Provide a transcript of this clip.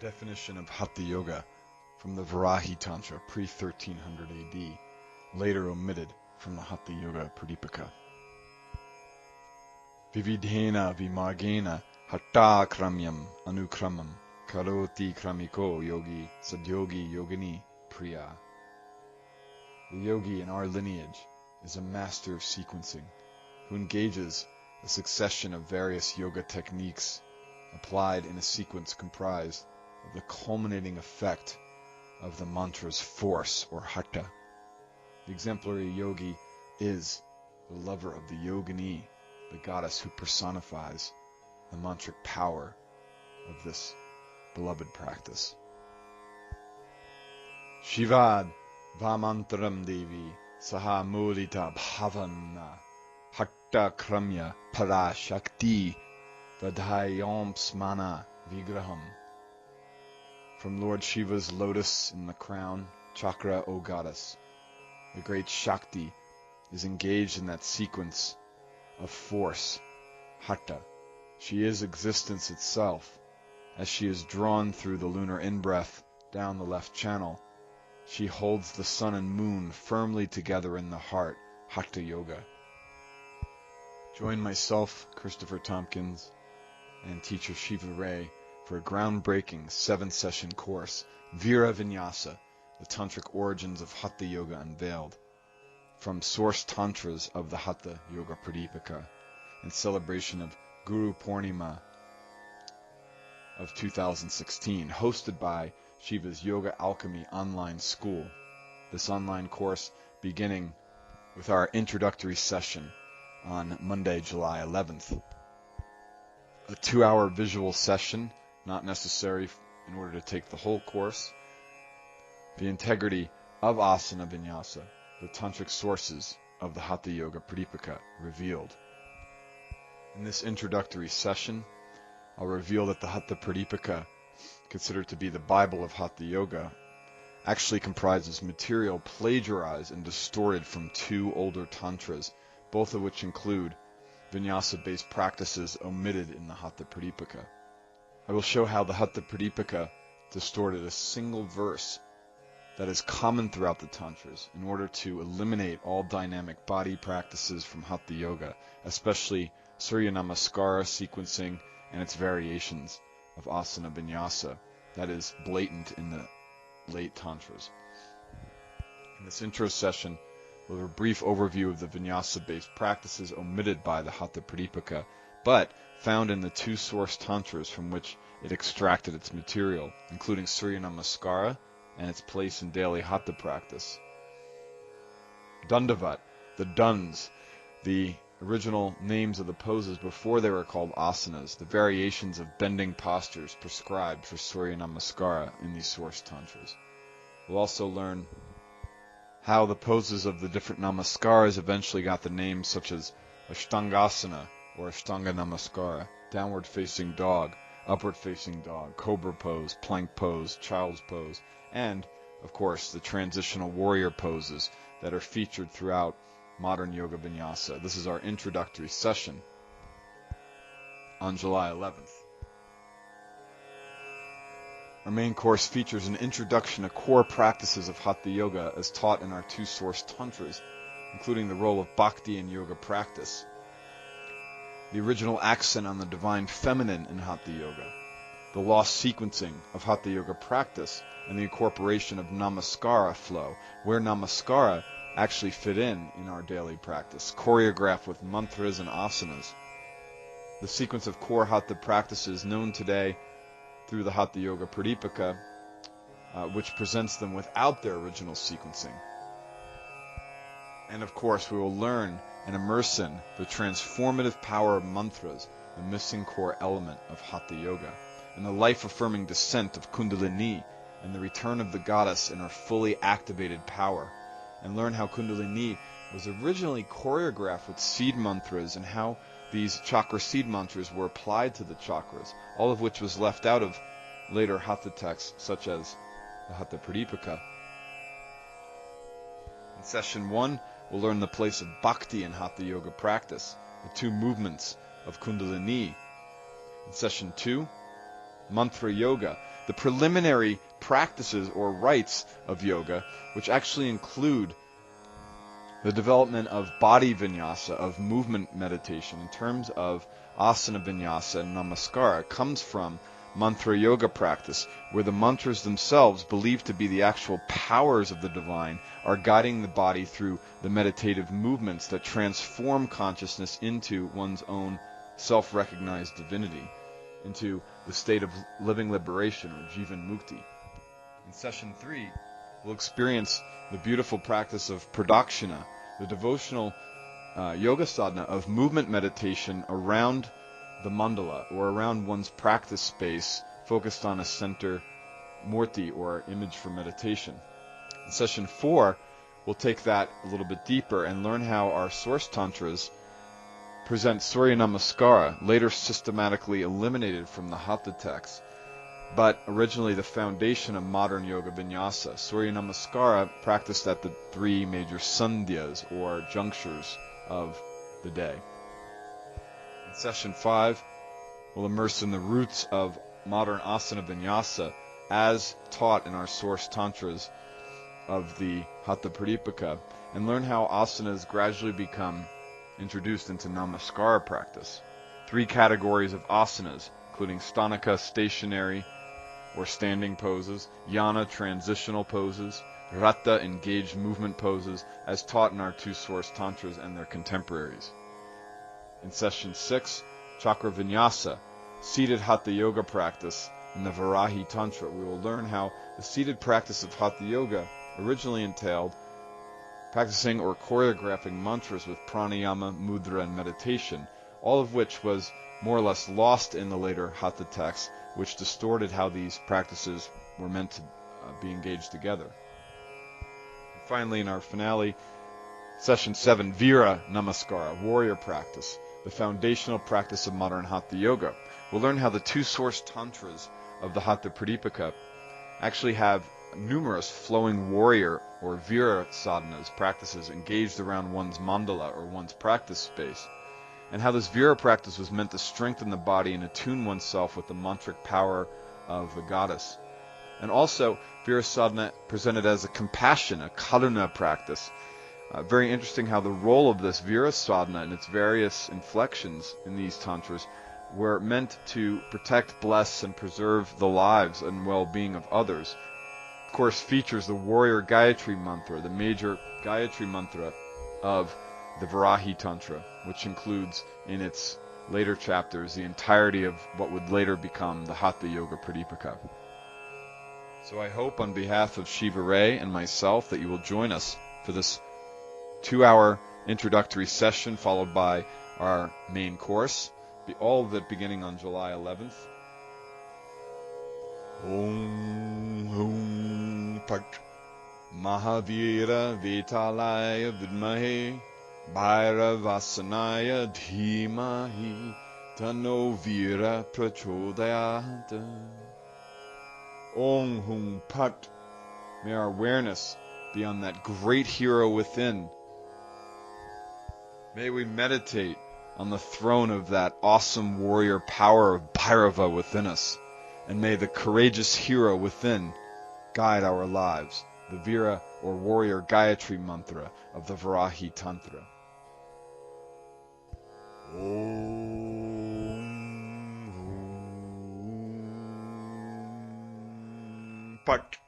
Definition of Hatha Yoga from the Varahi Tantra pre-1300 AD, later omitted from the Hatha Yoga Pradipika. Vividhena vimargena hatta kramyam anukramam karoti kramiko yogi sadyogi yogini priya. The yogi in our lineage is a master of sequencing who engages a succession of various yoga techniques applied in a sequence comprised of the culminating effect of the mantra's force or hatha. The exemplary yogi is the lover of the yogini, the goddess who personifies the mantric power of this beloved practice. Shivad Vamantaram Devi Saha Mulita Bhavana Hatha Kramya Parashakti Vadhayam Smana Vigraham. From Lord Shiva's lotus in the crown chakra, O goddess, the great Shakti is engaged in that sequence of force, hatha. She is existence itself. As she is drawn through the lunar in-breath down the left channel, she holds the sun and moon firmly together in the heart, Hatha Yoga. Join myself, Christopher Tompkins, and teacher Shiva Ray for a groundbreaking 7-session course, Vīra Vinyāsa, the tantric origins of Hatha Yoga unveiled, from source tantras of the Hatha Yoga Pradipika, in celebration of Guru Purnima of 2016, hosted by Shiva's Yoga Alchemy online school. This online course beginning with our introductory session on Monday, July 11th. A 2-hour visual session, not necessary in order to take the whole course. The integrity of asana vinyasa, the tantric sources of the Hatha Yoga Pradipika revealed. In this introductory session, I'll reveal that the Hatha Pradipika, considered to be the Bible of Hatha Yoga, actually comprises material plagiarized and distorted from 2 older tantras, both of which include Vinyasa-based practices omitted in the Hatha Pradipika. I will show how the Hatha Pradipika distorted a single verse that is common throughout the tantras in order to eliminate all dynamic body practices from Hatha Yoga, especially Surya Namaskara sequencing and its variations of asana vinyasa that is blatant in the late tantras. In this intro session, we'll have a brief overview of the vinyasa-based practices omitted by the Hatha Pradipika, but found in the 2 source tantras from which it extracted its material, including Surya Namaskara and its place in daily Hatha practice. Dandavat, the duns, the original names of the poses before they were called asanas, the variations of bending postures prescribed for Surya Namaskara in these source tantras. We'll also learn how the poses of the different namaskaras eventually got the names such as Ashtangasana or Ashtanga Namaskara, downward facing dog, upward facing dog, cobra pose, plank pose, child's pose, and, of course, the transitional warrior poses that are featured throughout modern yoga vinyasa. This is our introductory session on July 11th. Our main course features an introduction to core practices of Hatha Yoga as taught in our 2 source tantras, including the role of bhakti in yoga practice, the original accent on the divine feminine in Hatha Yoga, the lost sequencing of Hatha Yoga practice, and the incorporation of Namaskara flow, where Namaskara actually fit in our daily practice, choreographed with mantras and asanas. The sequence of core Hatha practices known today through the Hatha Yoga Pradipika, which presents them without their original sequencing. And of course, we will learn and immerse in the transformative power of mantras, the missing core element of Hatha Yoga, and the life-affirming descent of Kundalini and the return of the goddess in her fully activated power, and learn how Kundalini was originally choreographed with seed mantras and how these chakra seed mantras were applied to the chakras, all of which was left out of later Hatha texts such as the Hatha Pradipika. In session 1, we'll learn the place of bhakti in Hatha Yoga practice, the 2 movements of Kundalini. In session 2, Mantra Yoga, the preliminary practices or rites of yoga, which actually include the development of body vinyasa, of movement meditation, in terms of asana vinyasa and namaskara, comes from mantra yoga practice, where the mantras themselves, believed to be the actual powers of the divine, are guiding the body through the meditative movements that transform consciousness into one's own self-recognized divinity, into the state of living liberation, or jivan mukti. In session 3, we'll experience the beautiful practice of pradakshina, the devotional yoga sadhana of movement meditation around the mandala, or around one's practice space, focused on a center murti, or image for meditation. In session 4, we'll take that a little bit deeper and learn how our source tantras present Surya Namaskara, later systematically eliminated from the Hatha texts, but originally the foundation of modern yoga vinyasa. Surya Namaskara practiced at the 3 major sandhyas, or junctures of the day. In session 5, we'll immerse in the roots of modern asana vinyasa as taught in our source tantras of the Hatha Pradipika, and learn how asanas gradually become introduced into namaskara practice. 3 categories of asanas, including stanaka, stationary or standing poses, yana, transitional poses, rata, engaged movement poses, as taught in our 2 source tantras and their contemporaries. In session 6, chakra vinyasa, seated hatha yoga practice in the Varahi Tantra. We will learn how the seated practice of hatha yoga originally entailed practicing or choreographing mantras with pranayama, mudra, and meditation, all of which was more or less lost in the later hatha texts, which distorted how these practices were meant to be engaged together. And finally, in our finale, session 7, Vīra Namaskara, warrior practice, the foundational practice of modern hatha yoga. We'll learn how the 2 source tantras of the Hatha Pradipika actually have numerous flowing warrior or Vīra sadhanas, practices engaged around one's mandala, or one's practice space, and how this Vīra practice was meant to strengthen the body and attune oneself with the mantric power of the goddess. And also, Vīra sadhana presented as a compassion, a karuna practice. Very interesting how the role of this Vīra sadhana and its various inflections in these tantras were meant to protect, bless, and preserve the lives and well-being of others. Of course, features the warrior Gayatri mantra, the major Gayatri mantra of the Varahi Tantra, which includes in its later chapters the entirety of what would later become the Hatha Yoga Pradipika. So I hope on behalf of Shiva Ray and myself that you will join us for this 2-hour introductory session, followed by our main course, all of it beginning on July 11th. Om Hum Pat Mahavira Vetalaya Vidmahe Bhairavasana Dhimahi Tano Vīra Prachodayat. Om Hum Pat. May our awareness be on that great hero within. May we meditate on the throne of that awesome warrior power of Bhairava within us. And may the courageous hero within guide our lives, the Vīra or warrior Gayatri mantra of the Varahi Tantra. Om Pat.